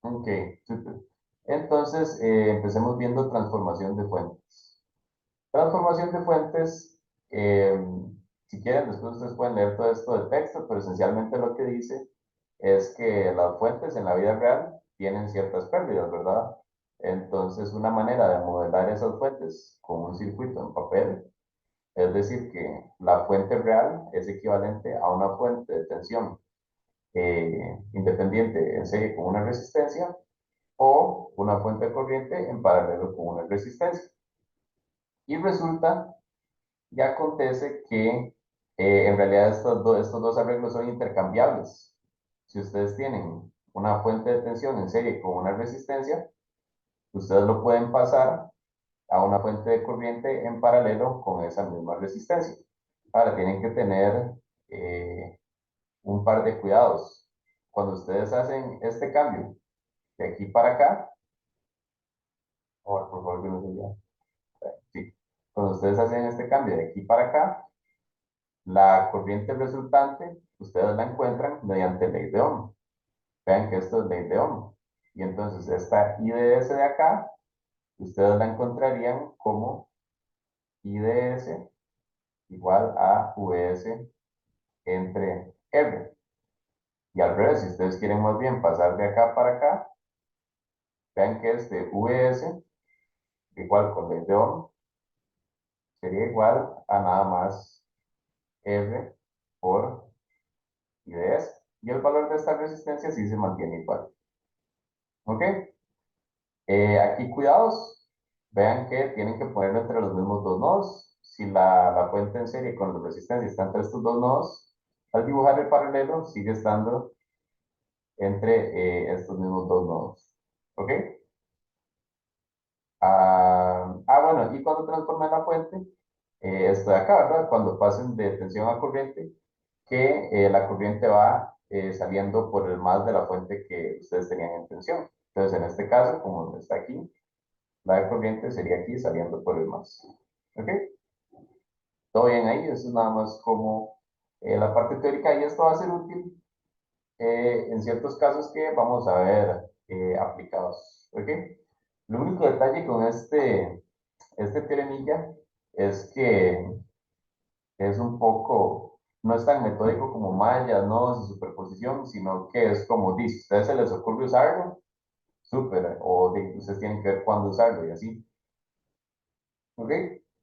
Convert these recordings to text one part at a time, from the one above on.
Ok, súper. Entonces, empecemos viendo transformación de fuentes. Transformación de fuentes, eh, si quieren, después ustedes pueden leer todo esto de texto, pero esencialmente lo que dice es que las fuentes en la vida real tienen ciertas pérdidas, ¿verdad? Entonces, una manera de modelar esas fuentes con un circuito en papel, es decir, que la fuente real es equivalente a una fuente de tensión independiente en serie con una resistencia o una fuente de corriente en paralelo con una resistencia. Y resulta y acontece que en realidad estos dos arreglos son intercambiables. Si ustedes tienen una fuente de tensión en serie con una resistencia, ustedes lo pueden pasar a una fuente de corriente en paralelo con esa misma resistencia. Ahora, tienen que tener un par de cuidados. Cuando ustedes hacen este cambio de aquí para acá, por favor, que no se vea. Sí. Cuando ustedes hacen este cambio de aquí para acá, la corriente resultante, ustedes la encuentran mediante ley de Ohm. Vean que esto es ley de Ohm. Y entonces esta IDS de acá, ustedes la encontrarían como IDS igual a VS entre R. Y al revés, si ustedes quieren más bien pasar de acá para acá, vean que este VS igual con ley de Ohm sería igual a nada más R por IDS. Y el valor de esta resistencia sí se mantiene igual. ¿Ok? Aquí cuidados, vean que tienen que ponerlo entre los mismos dos nodos. Si la fuente en serie con la resistencia está entre estos dos nodos, al dibujar el paralelo sigue estando entre estos mismos dos nodos. ¿Ok? Bueno, y cuando transformen la fuente, esto de acá, ¿verdad? Cuando pasen de tensión a corriente, que la corriente va saliendo por el más de la fuente que ustedes tenían en tensión. Entonces, en este caso, como está aquí, la corriente sería aquí saliendo por el más. ¿Ok? Todo bien ahí, eso es nada más como la parte teórica y esto va a ser útil en ciertos casos que vamos a ver aplicados. ¿Ok? Lo único detalle con este teoremilla es que es un poco, no es tan metódico como mallas, nodos y superposición, sino que es como dice, a ustedes se les ocurre usarlo, súper, o ustedes tienen que ver cuándo usarlo y así. ¿Ok?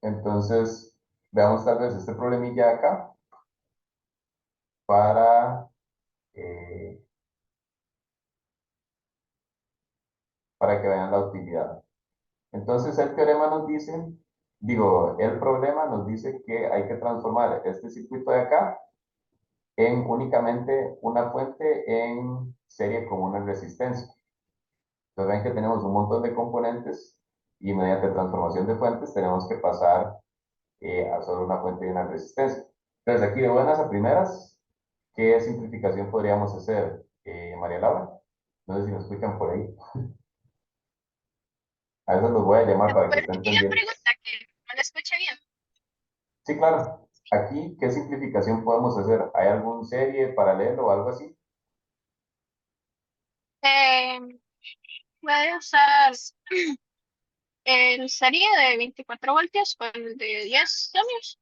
Entonces, veamos tal vez este problemilla de acá para, eh, para que vean la utilidad. Entonces, el teorema nos dice, digo, el problema nos dice que hay que transformar este circuito de acá en únicamente una fuente en serie con una resistencia. Entonces, ven que tenemos un montón de componentes y mediante transformación de fuentes tenemos que pasar a solo una fuente y una resistencia. Entonces, aquí de buenas a primeras, ¿qué simplificación podríamos hacer, María Laura? No sé si nos explican por ahí. A veces los voy a llamar para que ¿Puede estén repetir la pendientes. pregunta que no la escuché bien? Sí, claro. Aquí, ¿qué simplificación podemos hacer? ¿Hay algún serie, paralelo o algo así? Eh, Puede usar el serie de 24 voltios con el de 10 ohmios.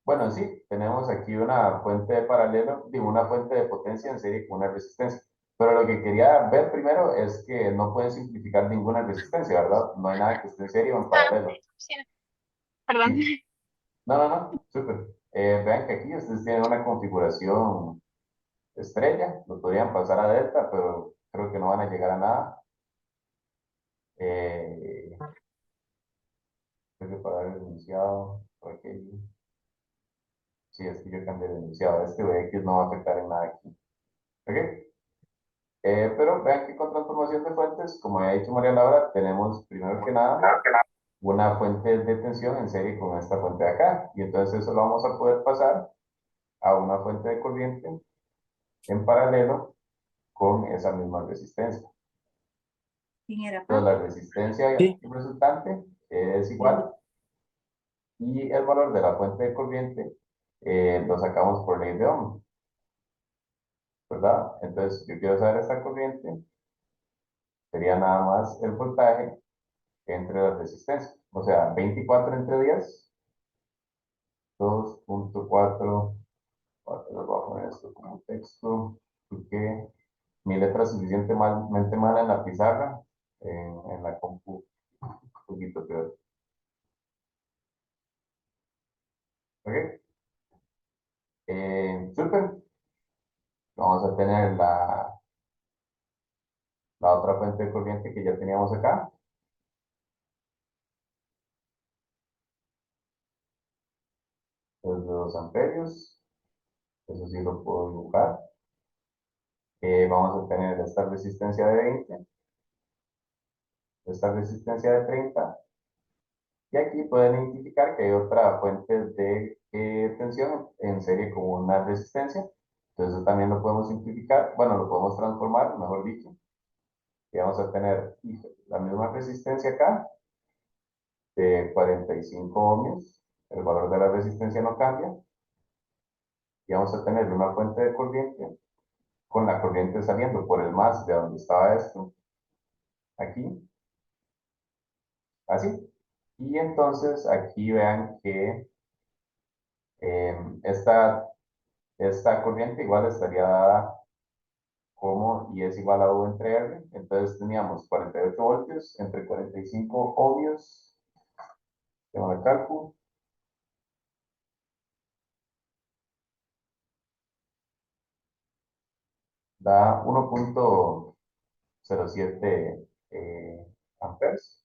Bueno, sí, tenemos aquí una fuente de paralelo, digo, una fuente de potencia en serie con una resistencia. Pero lo que quería ver primero es que no pueden simplificar ninguna resistencia, ¿verdad? No hay nada que esté en serie o en Ah, paralelo. sí, perdón. Sí. No, no, no, súper. Vean que aquí ustedes tienen una configuración estrella, lo podrían pasar a delta, pero creo que no van a llegar a nada. Eh, Creo que para el enunciado, por aquí. Sí, es que yo cambié de enunciado. Este VX no va a afectar en nada aquí. ¿Ok? Pero vean que con transformación de fuentes, como ha dicho María Laura, tenemos primero que nada una fuente de tensión en serie con esta fuente de acá. Y entonces eso lo vamos a poder pasar a una fuente de corriente en paralelo con esa misma resistencia. ¿Quién era Entonces la Pablo? resistencia Sí, resultante es sí. igual y el valor de la fuente de corriente lo sacamos por ley de Ohm, ¿verdad? Entonces yo quiero saber esta corriente sería nada más el voltaje entre las resistencias. O sea, 24 entre 10, 2.4, les voy a poner esto como texto, porque mi letra es suficientemente mala en la pizarra, en la compu, un poquito peor. ¿Ok? Súper. Vamos a tener la otra fuente de corriente que ya teníamos acá, es de 2 amperios. Eso sí lo puedo dibujar. Vamos a tener esta resistencia de 20, esta resistencia de 30, y aquí pueden identificar que hay otra fuente de tensión en serie con una resistencia. Entonces eso también lo podemos simplificar, bueno, lo podemos transformar, mejor dicho, y vamos a tener la misma resistencia acá de 45 ohmios, el valor de la resistencia no cambia, y vamos a tener una fuente de corriente con la corriente saliendo por el más de donde estaba esto, aquí, así. Y entonces aquí vean que esta corriente igual estaría dada como I es igual a U entre R. Entonces teníamos 48 voltios entre 45 ohmios. Tengo el cálculo. Da 1.07 amperes.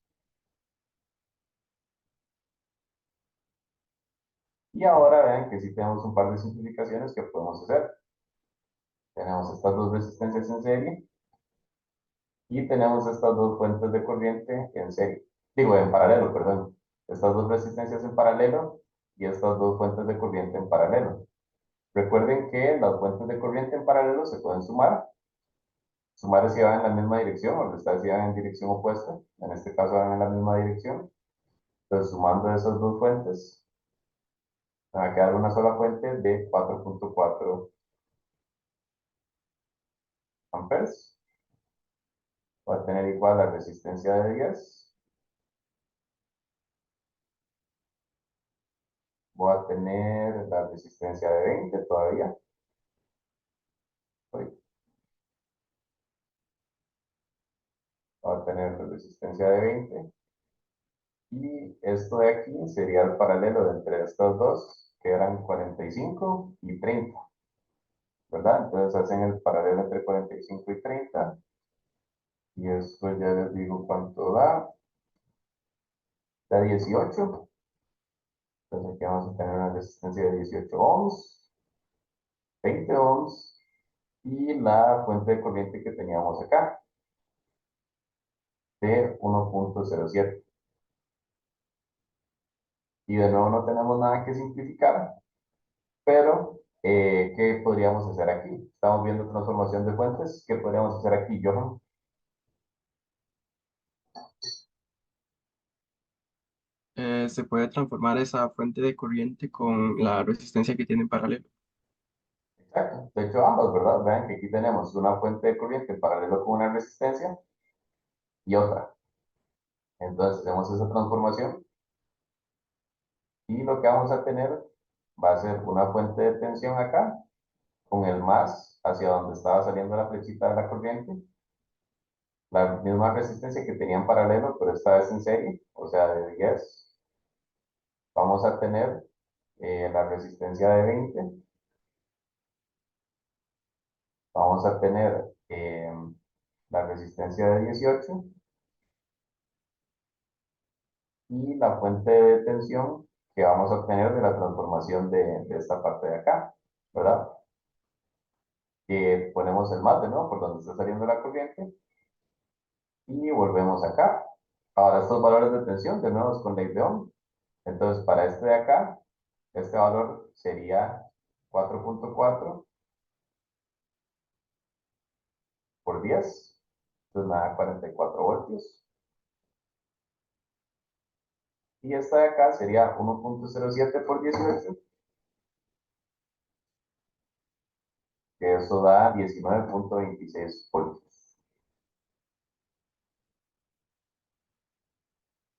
Y ahora vean que sí tenemos un par de simplificaciones que podemos hacer. Tenemos estas dos resistencias en serie y tenemos estas dos fuentes de corriente en serie. Digo, en paralelo, perdón. Estas dos resistencias en paralelo y estas dos fuentes de corriente en paralelo. Recuerden que las fuentes de corriente en paralelo se pueden sumar. Sumar si van en la misma dirección o restar si van en dirección opuesta. En este caso van en la misma dirección. Entonces, sumando esas dos fuentes, me va a quedar una sola fuente de 4.4 amperes. Va a tener igual la resistencia de 10. Voy a tener la resistencia de 20 todavía. Voy a tener la resistencia de 20. Y esto de aquí sería el paralelo de entre estas dos, que eran 45 y 30, ¿verdad? Entonces hacen el paralelo entre 45 y 30. Y esto ya les digo cuánto da. Da 18. Entonces aquí vamos a tener una resistencia de 18 ohms, 20 ohms y la fuente de corriente que teníamos acá de 1.07. Y de nuevo no tenemos nada que simplificar, pero ¿qué podríamos hacer aquí? Estamos viendo transformación de fuentes. ¿Qué podríamos hacer aquí, Johan? Se puede transformar esa fuente de corriente con la resistencia que tiene en paralelo. Exacto. De hecho, ambas, ¿verdad? Vean que aquí tenemos una fuente de corriente en paralelo con una resistencia y otra. Entonces hacemos esa transformación y lo que vamos a tener va a ser una fuente de tensión acá con el más hacia donde estaba saliendo la flechita de la corriente, la misma resistencia que tenía en paralelo, pero esta vez en serie, o sea, de 10. Vamos a tener la resistencia de 20. Vamos a tener la resistencia de 18 y la fuente de tensión que vamos a obtener de la transformación de esta parte de acá, ¿verdad? Ponemos el más de nuevo por donde está saliendo la corriente y volvemos acá. Ahora estos valores de tensión de nuevo es con ley de Ohm. Entonces para este de acá, este valor sería 4.4 por 10. Entonces me da 44 voltios. Y esta de acá sería 1.07 por 18, que eso da 19.26 voltios.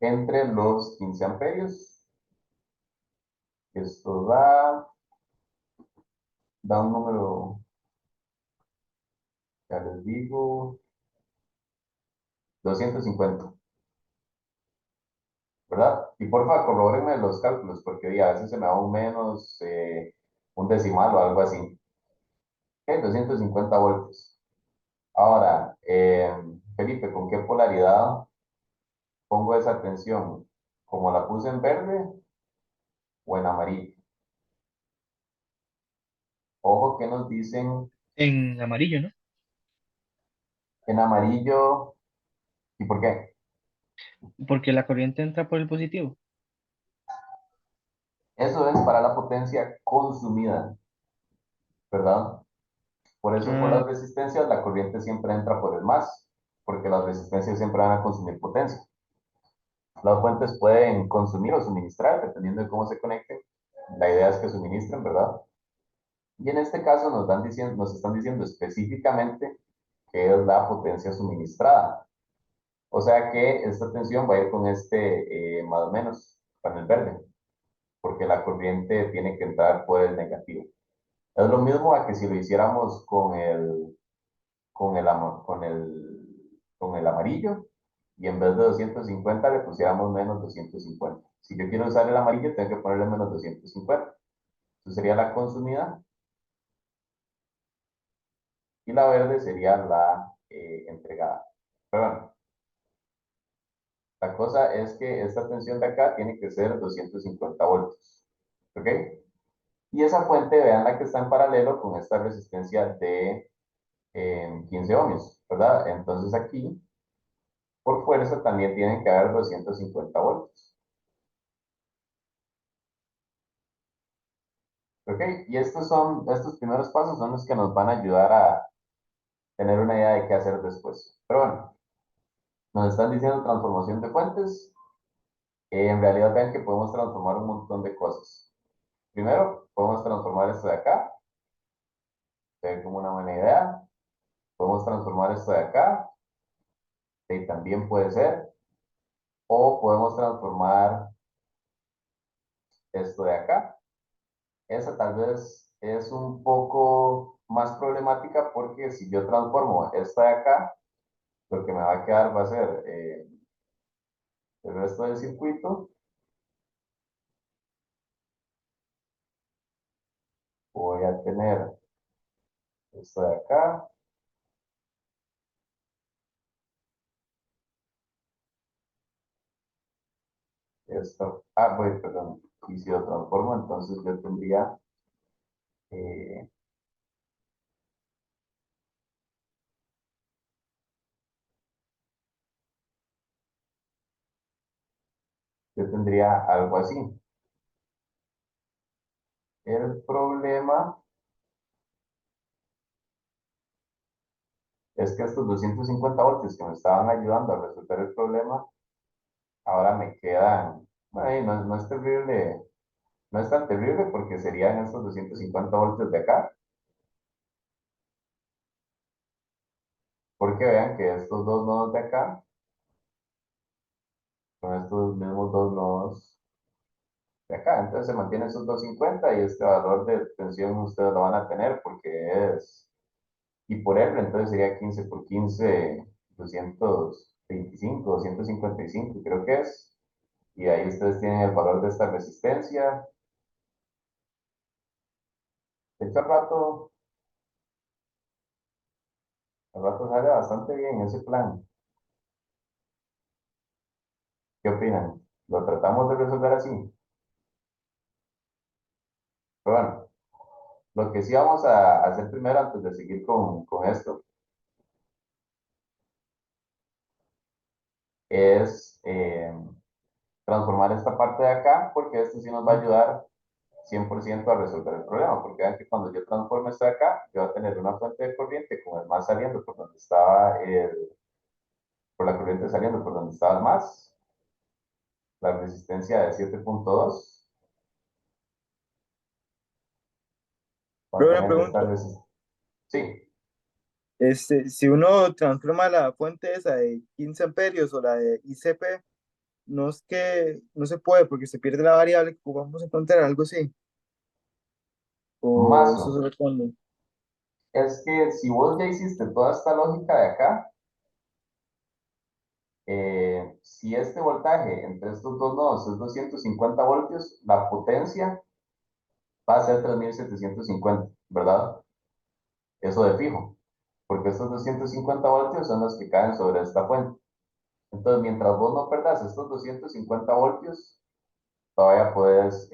entre los 15 amperios. Esto da un número, ya les digo, 250, ¿verdad? Y porfa, corrobórenme los cálculos, porque a veces se me va un menos, un decimal o algo así. Ok, 250 voltios. Ahora, Felipe, ¿con qué polaridad pongo esa tensión? ¿Como la puse en verde o en amarillo? Ojo que nos dicen En amarillo, ¿no? en amarillo. ¿Y por qué? Porque la corriente entra por el positivo. Eso es para la potencia consumida, ¿verdad? Por eso por Ah, las resistencias la corriente siempre entra por el más, porque las resistencias siempre van a consumir potencia. Las fuentes pueden consumir o suministrar, dependiendo de cómo se conecten. La idea es que suministren, ¿verdad? Y en este caso nos están diciendo específicamente qué es la potencia suministrada. O sea que esta tensión va a ir con este más o menos, con el verde, porque la corriente tiene que entrar por el negativo. Es lo mismo a que si lo hiciéramos con el amarillo y en vez de 250 le pusiéramos menos 250. Si yo quiero usar el amarillo, tengo que ponerle menos 250. Eso sería la consumida y la verde sería la entregada. Pero bueno, la cosa es que esta tensión de acá tiene que ser 250 voltios. ¿Ok? Y esa fuente, vean la que está en paralelo con esta resistencia de 15 ohmios, ¿verdad? Entonces aquí, por fuerza, también tienen que haber 250 voltios. ¿Ok? Y estos primeros pasos son los que nos van a ayudar a tener una idea de qué hacer después. Pero bueno, nos están diciendo transformación de fuentes. En realidad, vean que podemos transformar un montón de cosas. Primero, podemos transformar esto de acá, se ve como una buena idea. Podemos transformar esto de acá, y también puede ser. O podemos transformar esto de acá. Esa tal vez es un poco más problemática porque si yo transformo esta de acá, lo que me va a quedar va a ser el resto del circuito. Voy a tener esto de acá, esto, voy, perdón, y si lo transformo, entonces eh, yo tendría algo así. El problema es que estos 250 voltios que me estaban ayudando a resolver el problema, ahora me quedan, bueno, no es terrible, no es tan terrible porque serían estos 250 voltios de acá, porque vean que estos dos nodos de acá son estos mismos dos nodos de acá, entonces se mantiene esos 250 y este valor de tensión ustedes lo van a tener porque es, y por R, entonces sería 15 por 15, 225, 255 creo que es, y ahí ustedes tienen el valor de esta resistencia. De hecho, al rato sale bastante bien ese plan. ¿Qué opinan? ¿Lo tratamos de resolver así? Pero bueno, lo que sí vamos a hacer primero antes de seguir con esto es transformar esta parte de acá porque esto sí nos va a ayudar 100% a resolver el problema, porque vean que cuando yo transformo esto de acá, yo voy a tener una fuente de corriente con el más saliendo por donde estaba por la corriente saliendo por donde estaba el más, la resistencia de 7.2, va a Pero una tener esta pregunta, resistencia. Sí, si uno transforma la fuente esa de 15 amperios o la de ICP, no es que no se puede porque se pierde la variable que vamos a encontrar, algo así. O eso Mazo, se responde. es que si vos ya hiciste toda esta lógica de acá, si este voltaje entre estos dos nodos es 250 voltios, la potencia va a ser 3750, ¿verdad? Eso de fijo, porque estos 250 voltios son los que caen sobre esta fuente. Entonces, mientras vos no perdas estos 250 voltios, todavía puedes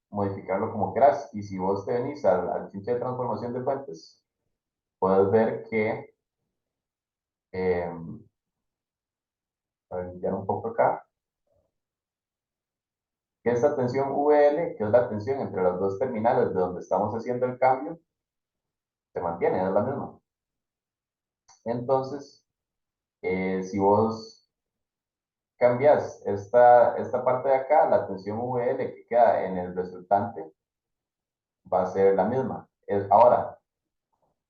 modificarlo como quieras. Y si vos te venís al chinche de transformación de fuentes, puedes ver que, eh, a ver, limpiar un poco acá, que esta tensión VL, que es la tensión entre las dos terminales de donde estamos haciendo el cambio, se mantiene, es la misma. Entonces, si vos cambias esta parte de acá, la tensión VL que queda en el resultante va a ser la misma. Ahora,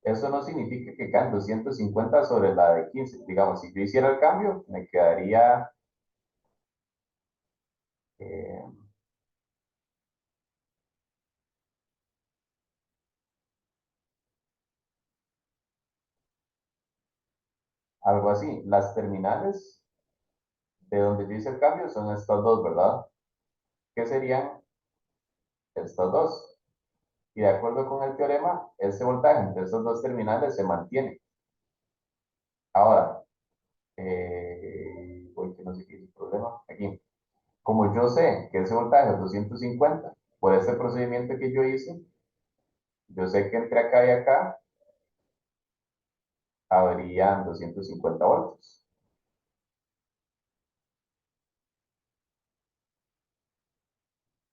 eso no significa que caen 250 sobre la de 15. Digamos, si yo hiciera el cambio, me quedaría eh, algo así. Las terminales de donde yo hice el cambio son estas dos, ¿verdad? ¿Qué serían estas dos? Y de acuerdo con el teorema, ese voltaje entre esas dos terminales se mantiene. Ahora, uy, que no sé qué es el problema. Aquí. Como yo sé que ese voltaje es 250, por este procedimiento que yo hice, yo sé que entre acá y acá habrían 250 voltios,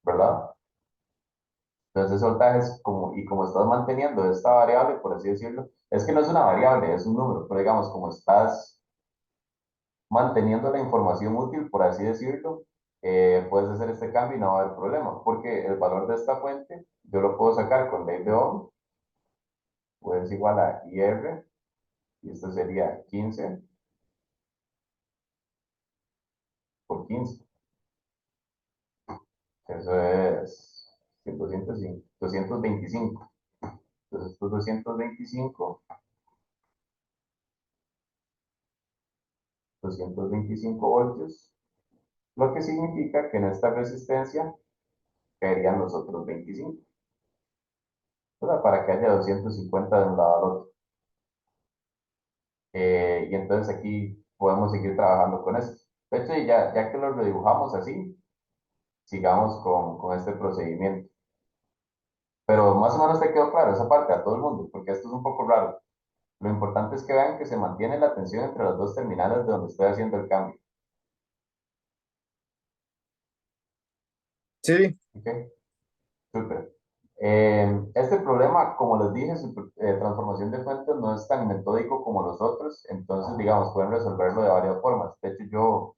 ¿verdad? Entonces ese voltaje es como, y como estás manteniendo esta variable, por así decirlo, es que no es una variable, es un número, pero digamos, como estás manteniendo la información útil, por así decirlo, puedes hacer este cambio y no va a haber problema, porque el valor de esta fuente yo lo puedo sacar con ley de Ohm, pues es igual a IR, y esto sería 15 por 15. Eso es 205, 225. Entonces, estos 225 voltios, lo que significa que en esta resistencia caerían los otros 25, ¿verdad? Para que haya 250 de un lado al otro. Y entonces aquí podemos seguir trabajando con esto. De hecho, ya que lo redibujamos así, sigamos con este procedimiento. Pero más o menos te quedó claro esa parte a todo el mundo, porque esto es un poco raro. Lo importante es que vean que se mantiene la tensión entre las dos terminales de donde estoy haciendo el cambio. Sí, ¿Ok? Súper. Este problema, como les dije, su transformación de fuentes no es tan metódico como los otros, entonces, digamos, pueden resolverlo de varias formas. De hecho, yo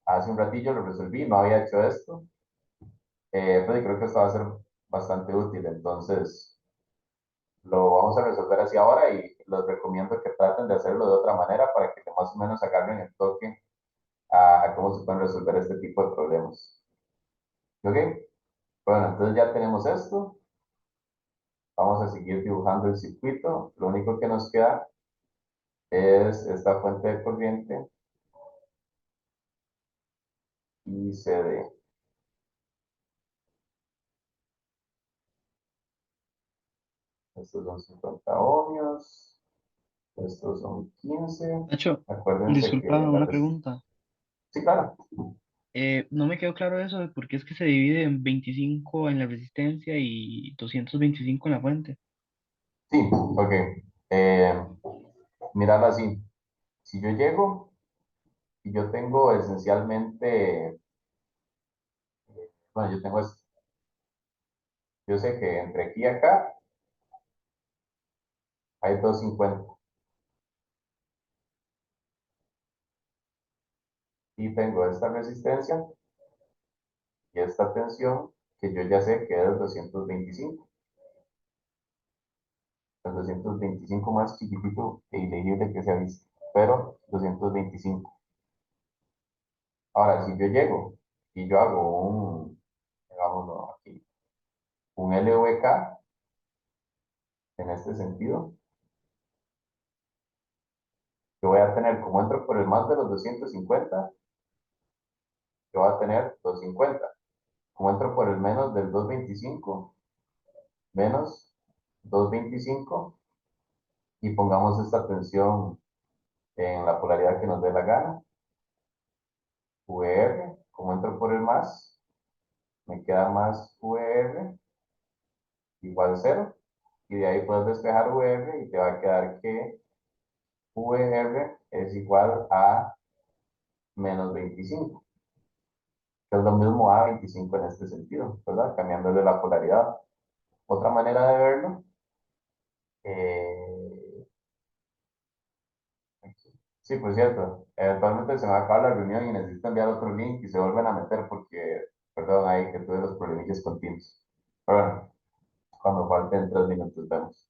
hace un ratillo lo resolví, no había hecho esto, pero creo que esto va a ser bastante útil, entonces lo vamos a resolver así ahora y les recomiendo que traten de hacerlo de otra manera para que más o menos agarren el toque a cómo se pueden resolver este tipo de problemas. ¿Ok? Bueno, entonces ya tenemos esto. Vamos a seguir dibujando el circuito. Lo único que nos queda es esta fuente de corriente y CD. Estos son 50 ohmios. Estos son 15. Nacho, Acuérdense que disculpa la una res- pregunta. Sí, claro. No me quedó claro eso de por qué es que se divide en 25 en la resistencia y 225 en la fuente. Sí, ok. Eh, Mirarlo así. Si yo llego y yo tengo esencialmente, bueno, yo tengo esto. Yo sé que entre aquí y acá hay 250. Y tengo esta resistencia y esta tensión que yo ya sé que es 225. El 225 más chiquitito e ilegible que se ha visto, pero 225. Ahora, si yo llego y yo hago digámoslo aquí, un LVK en este sentido, yo voy a tener, como entro por el más de los 250, yo voy a tener 250. Como entro por el menos del 225, menos 225, y pongamos esta tensión en la polaridad que nos dé la gana, VR, como entro por el más, me queda más VR igual 0, y de ahí puedes despejar VR y te va a quedar que VR es igual a menos 25, que es lo mismo a 25 en este sentido, ¿verdad? Cambiándole la polaridad. Otra manera de verlo, eh, sí, por cierto, eventualmente se me va a acabar la reunión y necesito enviar otro link y se vuelven a meter porque, perdón, ahí que tuve los problemillas con Teams. Pero bueno, cuando falten 3 minutos vemos.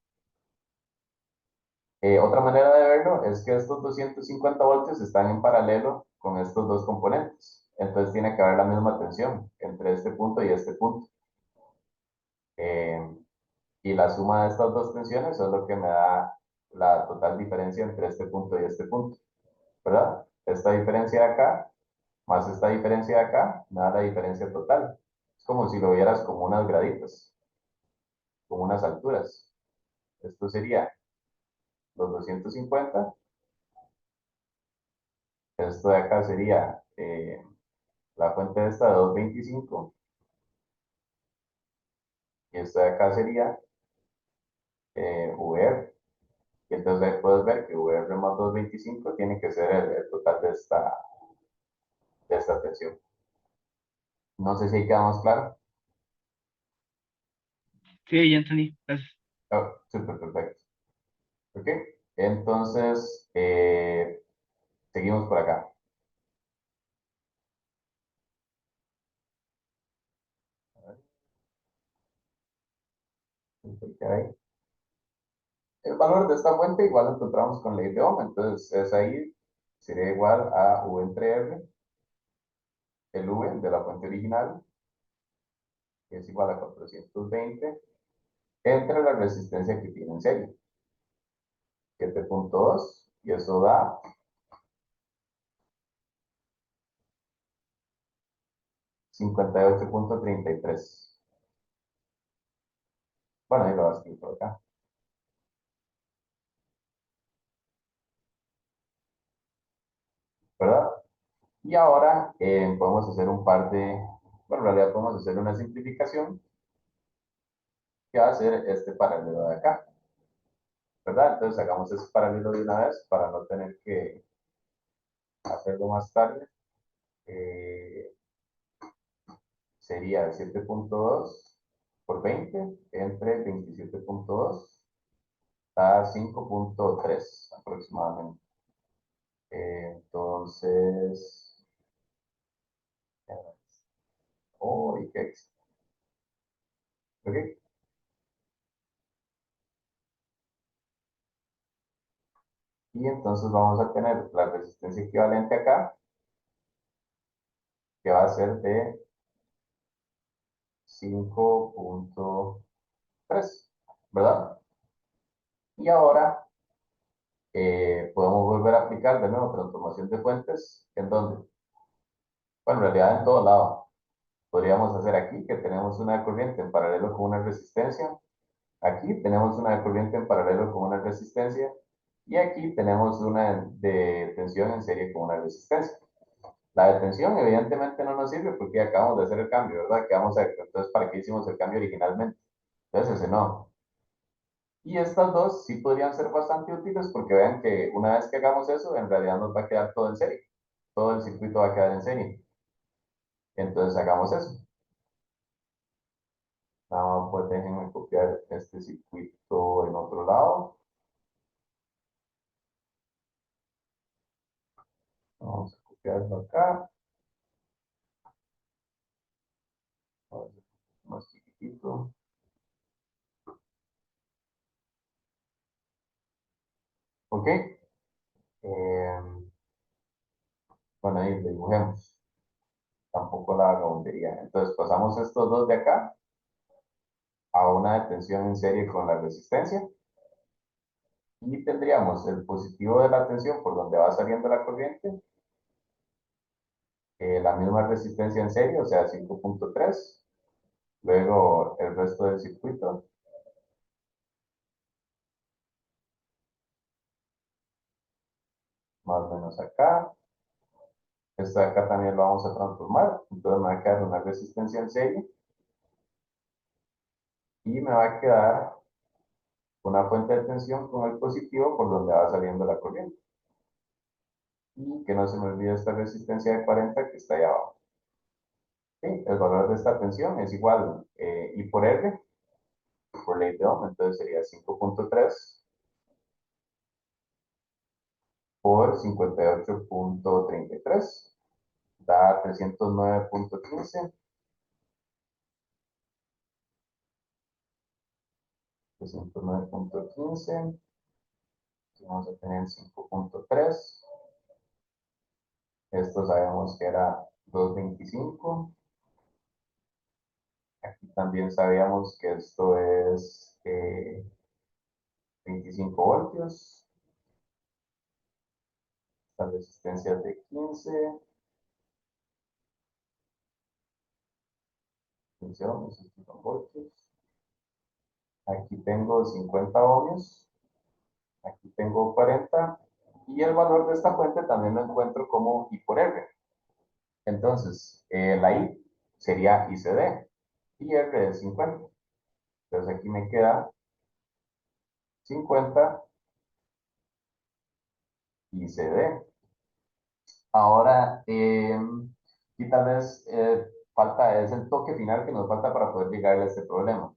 Otra manera de verlo es que estos 250 voltios están en paralelo con estos dos componentes. Entonces tiene que haber la misma tensión entre este punto y este punto. Eh, y la suma de estas dos tensiones es lo que me da la total diferencia entre este punto y este punto, ¿verdad? Esta diferencia de acá más esta diferencia de acá me da la diferencia total. Es como si lo vieras como unas graditas, como unas alturas. Esto sería los 250. Esto de acá sería la fuente esta de 225. Y esto de acá sería VR. Y entonces ahí puedes ver que VR más 225 tiene que ser el total de esta tensión. No sé si ahí queda más claro. Sí, ya entendí. Gracias. Oh, súper perfecto. ¿Ok? Entonces, seguimos por acá. ¿Qué hay? El valor de esta fuente igual lo encontramos con ley de Ohm, entonces es ahí, sería igual a U entre R, el V de la fuente original, que es igual a 420, entre la resistencia que tiene en serie, 7.2, y eso da 58.33. Bueno, ahí lo vas a escribir por acá, ¿verdad? Y ahora podemos hacer un par de, bueno, en realidad podemos hacer una simplificación que va a ser este paralelo de acá, ¿verdad? Entonces hagamos ese paralelo de una vez para no tener que hacerlo más tarde. Sería 7.2 por 20 entre 27.2 a 5.3 aproximadamente. Entonces, oh, y qué ok. Y entonces vamos a tener la resistencia equivalente acá, que va a ser de 5.3, ¿verdad? Y ahora podemos volver a aplicar de nuevo transformación de fuentes, ¿en dónde? Bueno, en realidad en todo lado. Podríamos hacer aquí que tenemos una corriente en paralelo con una resistencia. Aquí tenemos una corriente en paralelo con una resistencia. Y aquí tenemos una de tensión en serie con una resistencia. La de tensión evidentemente no nos sirve porque acabamos de hacer el cambio, ¿verdad? ¿Qué vamos a hacer? Entonces, ¿para qué hicimos el cambio originalmente? Entonces, ese no. Y estas dos sí podrían ser bastante útiles porque vean que una vez que hagamos eso, en realidad nos va a quedar todo en serie. Todo el circuito va a quedar en serie. Entonces, hagamos eso. No, pues déjenme copiar este circuito en otro lado. Vamos a copiarlo acá. Vamos a hacer más chiquitito. Ok. Bueno, ahí lo dibujemos. tampoco la vagabundería. Entonces pasamos estos dos de acá a una detención en serie con la resistencia. Y tendríamos el positivo de la tensión por donde va saliendo la corriente, la misma resistencia en serie, o sea, 5.3. Luego el resto del circuito. Más o menos acá. Esto de acá también lo vamos a transformar. Entonces me va a quedar una resistencia en serie. Y me va a quedar una fuente de tensión con el positivo por donde va saliendo la corriente. Y que no se me olvide esta resistencia de 40 que está ahí abajo. ¿Sí? El valor de esta tensión es igual I por R, por ley de Ohm, entonces sería 5.3 por 58.33, da 309.15. 309.15, vamos a tener 5.3, esto sabemos que era 225, aquí también sabíamos que esto es 25 voltios, la resistencia es de 15 ohms, estos son voltios, aquí tengo 50 ohmios, aquí tengo 40, y el valor de esta fuente también lo encuentro como I por R. Entonces, la I sería ICD, y R es 50. Entonces aquí me queda 50 ICD. Ahora, y tal vez falta, es el toque final que nos falta para poder llegar a este problema.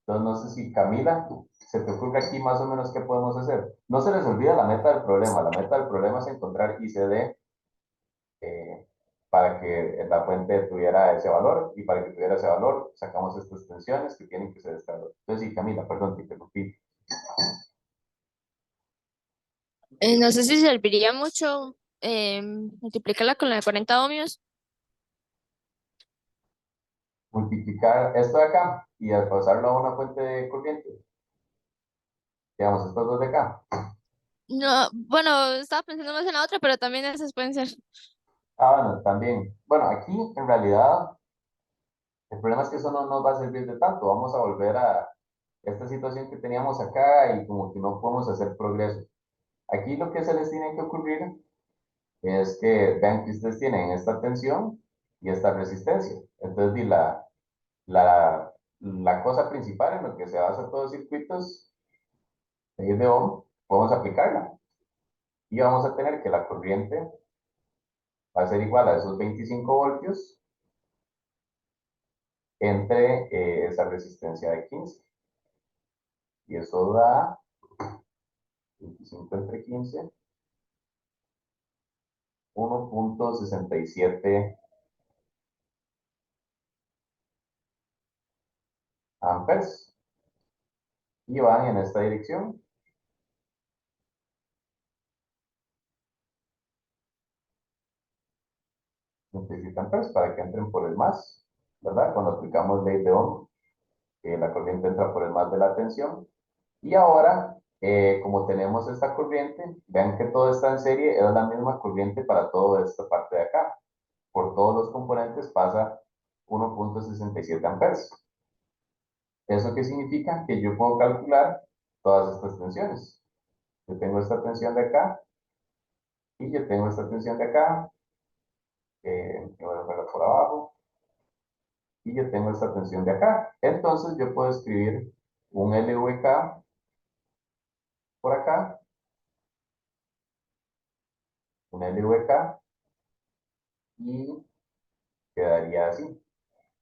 Entonces, no sé si Camila, se te ocurre aquí más o menos qué podemos hacer. No se les olvida la meta del problema. La meta del problema es encontrar ICD para que la fuente tuviera ese valor, y para que tuviera ese valor sacamos estas tensiones que tienen que ser este valor. Entonces, sí, Camila, perdón, te interrumpí. No sé si serviría mucho multiplicarla con la de 40 ohmios. Multiplicar esto de acá y al pasarlo a una fuente de corriente. Digamos, estos dos de acá. No, bueno, estaba pensando más en la otra, pero también esas pueden ser. Bueno, también. Bueno, aquí en realidad el problema es que eso no nos va a servir de tanto. Vamos a volver a esta situación que teníamos acá y como que no podemos hacer progreso. Aquí lo que se les tiene que ocurrir es que vean que ustedes tienen esta tensión y esta resistencia. Entonces, la cosa principal en lo que se basa todos los circuitos de Ohm, podemos aplicarla. Y vamos a tener que la corriente va a ser igual a esos 25 voltios entre esa resistencia de 15. Y eso da 25 entre 15, 1.67 amperes. Y van en esta dirección. Necesitan amperes para que entren por el más, ¿verdad? Cuando aplicamos ley de Ohm, la corriente entra por el más de la tensión. Y ahora, como tenemos esta corriente, vean que todo está en serie, es la misma corriente para toda esta parte de acá. Por todos los componentes pasa 1.67 amperes. ¿Eso qué significa? Que yo puedo calcular todas estas tensiones. Yo tengo esta tensión de acá y yo tengo esta tensión de acá, que voy a poner por abajo, y yo tengo esta tensión de acá. Entonces yo puedo escribir un LVK por acá, un LVK, y quedaría así.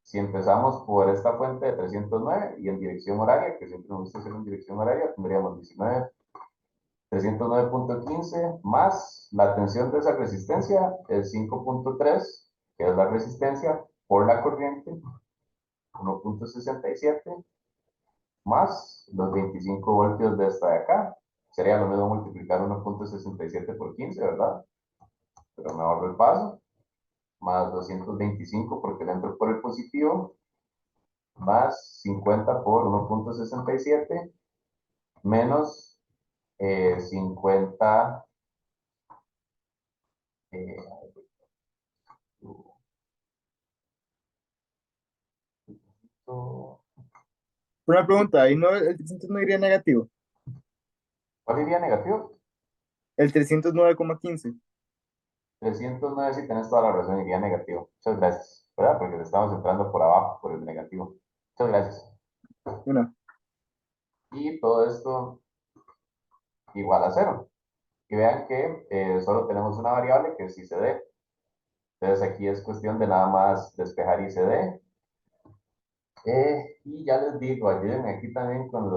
Si empezamos por esta fuente de 309 y en dirección horaria, que siempre nos gusta hacer en dirección horaria, tendríamos 19, 309.15 más la tensión de esa resistencia, el 5.3, que es la resistencia por la corriente, 1.67, más los 25 voltios de esta de acá. Sería lo mismo multiplicar 1.67 por 15, ¿verdad? Pero me ahorro el paso. más 225 porque le entro por el positivo, más 50 por 1.67, menos 50, eh, Una pregunta, ahí no, el 300 no iría negativo. ¿cuál iría negativo? El 309,15. 309, si tenés toda la razón, iría negativo. Muchas gracias, ¿verdad? Porque le estamos entrando por abajo, por el negativo. Muchas gracias. Una. Y todo esto igual a cero. Y vean que solo tenemos una variable que es ICD. Entonces aquí es cuestión de nada más despejar ICD. Y ya les digo, ayúdenme aquí también con